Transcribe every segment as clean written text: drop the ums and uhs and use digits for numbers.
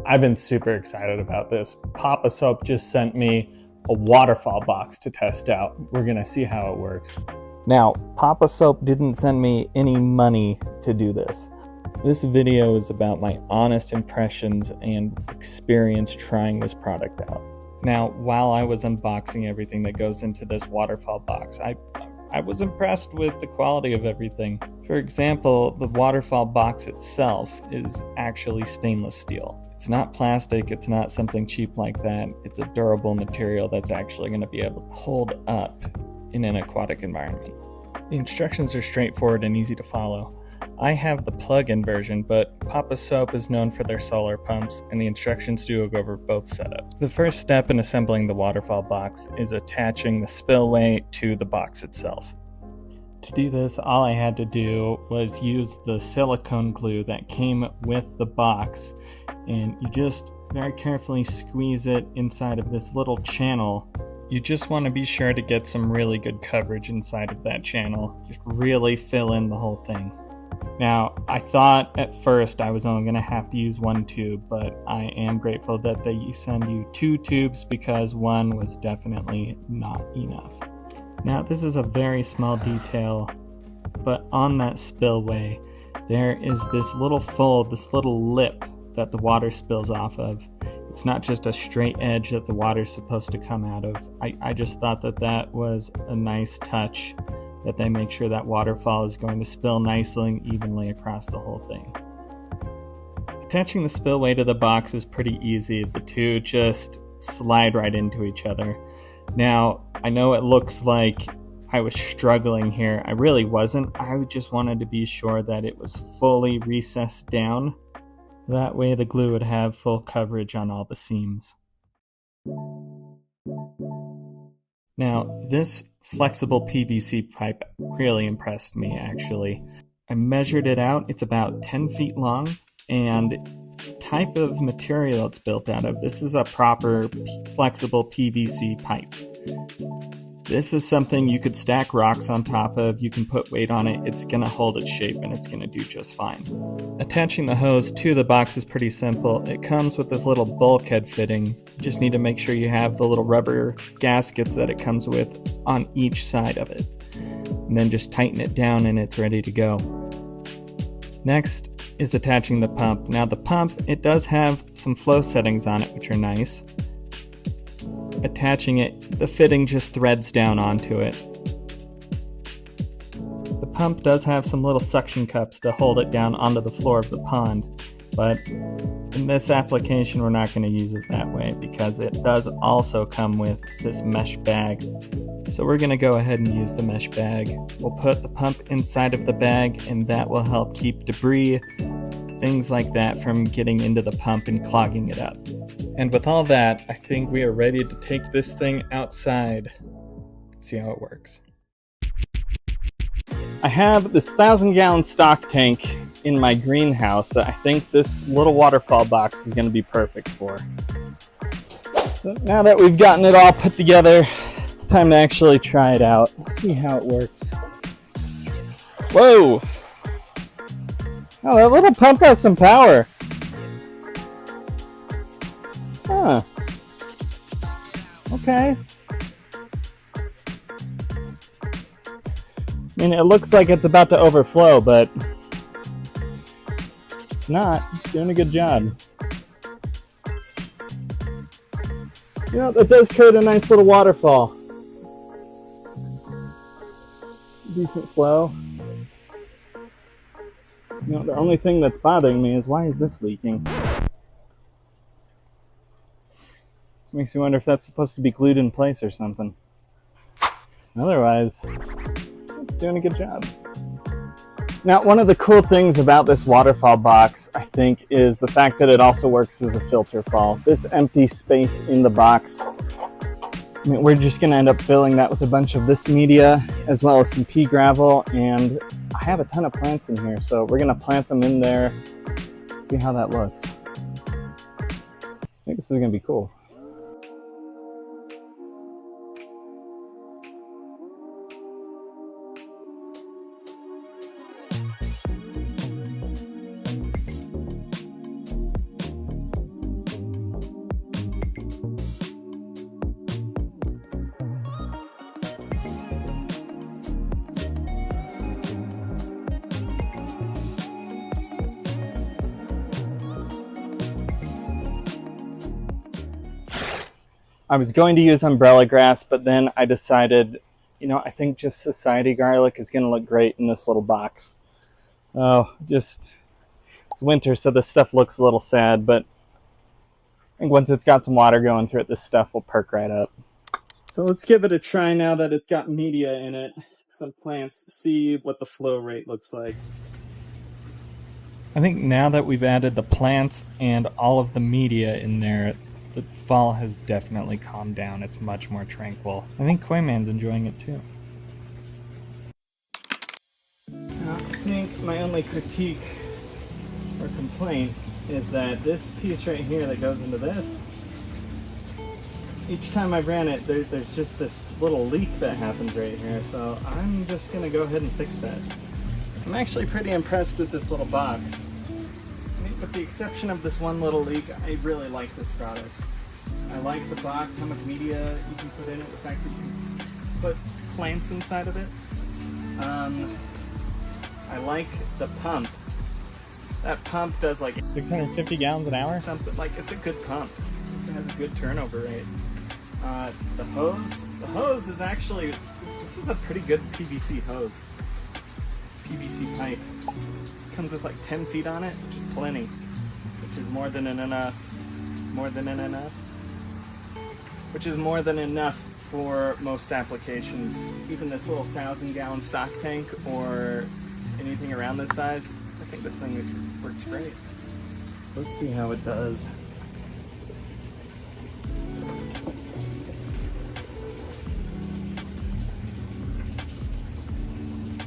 I've been super excited about this. POPOSOAP just sent me a waterfall box to test out. We're gonna see how it works. Now, POPOSOAP didn't send me any money to do this. This video is about my honest impressions and experience trying this product out. Now, while I was unboxing everything that goes into this waterfall box, I was impressed with the quality of everything. For example, the waterfall box itself is actually stainless steel. It's not plastic, it's not something cheap like that. It's a durable material that's actually going to be able to hold up in an aquatic environment. The instructions are straightforward and easy to follow. I have the plug-in version, but POPOSOAP is known for their solar pumps, and the instructions do go over both setups. The first step in assembling the waterfall box is attaching the spillway to the box itself. To do this, all I had to do was use the silicone glue that came with the box, and you just very carefully squeeze it inside of this little channel. You just want to be sure to get some really good coverage inside of that channel. Just really fill in the whole thing. Now, I thought at first I was only going to have to use one tube, but I am grateful that they send you 2 tubes because one was definitely not enough. Now, this is a very small detail, but on that spillway, there is this little fold, this little lip that the water spills off of. It's not just a straight edge that the water's supposed to come out of. I just thought that that was a nice touch, that they make sure that waterfall is going to spill nicely and evenly across the whole thing. Attaching the spillway to the box is pretty easy. The two just slide right into each other. Now, I know it looks like I was struggling here. I really wasn't. I just wanted to be sure that it was fully recessed down. That way the glue would have full coverage on all the seams. Now, this flexible PVC pipe really impressed me, actually. I measured it out. It's about 10 feet long, and the type of material it's built out of, this is a proper flexible PVC pipe. This is something you could stack rocks on top of, you can put weight on it, it's going to hold its shape and it's going to do just fine. Attaching the hose to the box is pretty simple. It comes with this little bulkhead fitting. You just need to make sure you have the little rubber gaskets that it comes with on each side of it. And then just tighten it down and it's ready to go. Next is attaching the pump. Now the pump, it does have some flow settings on it, which are nice. Attaching it, the fitting just threads down onto it. The pump does have some little suction cups to hold it down onto the floor of the pond, but in this application we're not going to use it that way because it does also come with this mesh bag. So we're going to go ahead and use the mesh bag. We'll put the pump inside of the bag and that will help keep debris, things like that, from getting into the pump and clogging it up. And with all that, I think we are ready to take this thing outside and see how it works. I have this 1,000-gallon stock tank in my greenhouse that I think this little waterfall box is going to be perfect for. So now that we've gotten it all put together, it's time to actually try it out. Let's see how it works. Whoa! Oh, that little pump has some power. Huh. Okay. I mean, it looks like it's about to overflow, but it's not. It's doing a good job. You know, that does create a nice little waterfall. Some decent flow. You know, the only thing that's bothering me is, why is this leaking? This makes me wonder if that's supposed to be glued in place or something. Otherwise, it's doing a good job. Now, one of the cool things about this waterfall box, I think, is the fact that it also works as a filter fall. This empty space in the box, I mean, we're just going to end up filling that with a bunch of this media, as well as some pea gravel, and I have a ton of plants in here, so we're going to plant them in there, see how that looks. I think this is going to be cool. I was going to use umbrella grass, but then I decided, you know, I think just society garlic is going to look great in this little box. Oh, just, it's winter, so this stuff looks a little sad, but I think once it's got some water going through it, this stuff will perk right up. So let's give it a try now that it's got media in it. Some plants, see what the flow rate looks like. I think now that we've added the plants and all of the media in there, the fall has definitely calmed down. It's much more tranquil. I think Koiman's enjoying it too. Now, I think my only critique or complaint is that this piece right here that goes into this, each time I ran it, there's just this little leak that happens right here, so I'm just going to go ahead and fix that. I'm actually pretty impressed with this little box. I mean, with the exception of this one little leak, I really like this product. I like the box, how much media you can put in it, the fact that you can put plants inside of it. I like the pump. That pump does like 650 gallons an hour? Something like, it's a good pump. It has a good turnover rate. The hose is actually, this is a pretty good PVC hose. PVC pipe. Comes with like 10 feet on it, which is plenty. Which is more than enough. Which is more than enough for most applications. Even this little 1,000-gallon stock tank or anything around this size, I think this thing works great. Let's see how it does.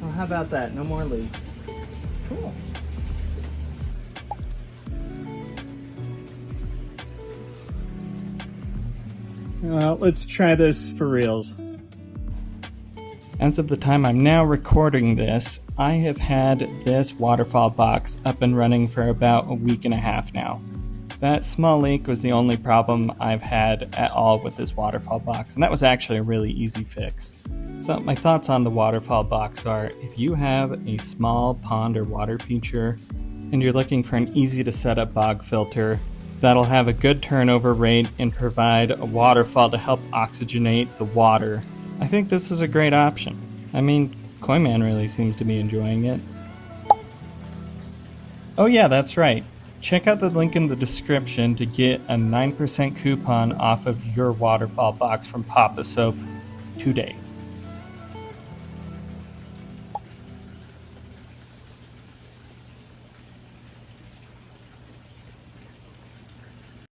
Oh, how about that? No more leaks. Cool. Well, let's try this for reals. As of the time I'm now recording this, I have had this waterfall box up and running for about a week and a half now. That small leak was the only problem I've had at all with this waterfall box, and that was actually a really easy fix. So my thoughts on the waterfall box are, if you have a small pond or water feature and you're looking for an easy to set up bog filter that'll have a good turnover rate and provide a waterfall to help oxygenate the water, I think this is a great option. I mean, Koiman really seems to be enjoying it. Oh yeah, that's right. Check out the link in the description to get a 9% coupon off of your waterfall box from POPOSOAP today.